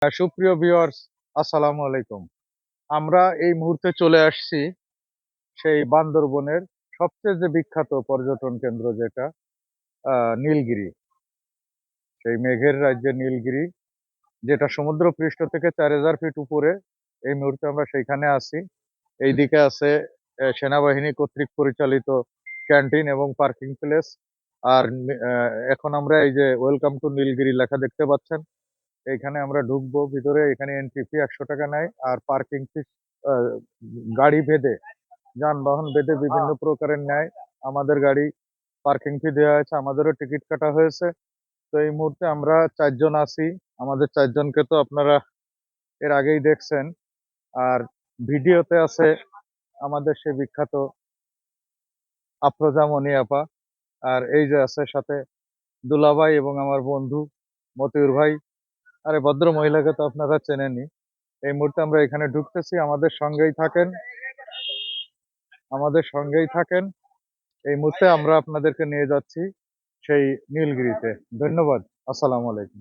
সুপ্রিয় ভিউয়ার্স, আসসালামু আলাইকুম। আমরা এই মুহূর্তে চলে আসছি সেই বান্দরবনের সবচেয়ে যে বিখ্যাত পর্যটন কেন্দ্র যেটা নীলগিরি। সেই মেঘের রাজ্যে নীলগিরি, যেটা সমুদ্রপৃষ্ঠ থেকে ৪,০০০ ফিট উপরে। এই মুহূর্তে আমরা সেইখানে আছি। এইদিকে আছে সেনাবাহিনী কর্তৃক পরিচালিত ক্যান্টিন এবং পার্কিং প্লেস। আর এখন আমরা এই যে ওয়েলকাম টু নীলগিরি লেখা দেখতে পাচ্ছেন। এইখানে আমরা ঢুকবো ভিতরে। এখানে এন্ট্রি ফি ১০০ টাকা নেয়। আর পার্কিং ফি গাড়ি ভেদে, যানবাহন ভেদে বিভিন্ন প্রকারের নেয়। আমাদের গাড়ি পার্কিং ফি দেওয়া হয়েছে, আমাদেরও টিকিট কাটা হয়েছে। তো এই মুহূর্তে আমরা ৪ জন আছি। আমাদের ৪ জনকে তো আপনারা এর আগেই দেখছেন। আর ভিডিওতে আছে আমাদের সে বিখ্যাত আফরোজা মনি আপা। আর এই যে আছে সাথে দুলাভাই এবং আমার বন্ধু মতিউর ভাই। আর এই ভদ্র মহিলাকে তো আপনারা চেনেনই। এই মুহূর্তে আমরা এখানে ঢুকতেছি। আমাদের সঙ্গেই থাকেন। এই মুহূর্তে আমরা আপনাদেরকে নিয়ে যাচ্ছি সেই নীলগিরিতে। ধন্যবাদ। আসসালামু আলাইকুম।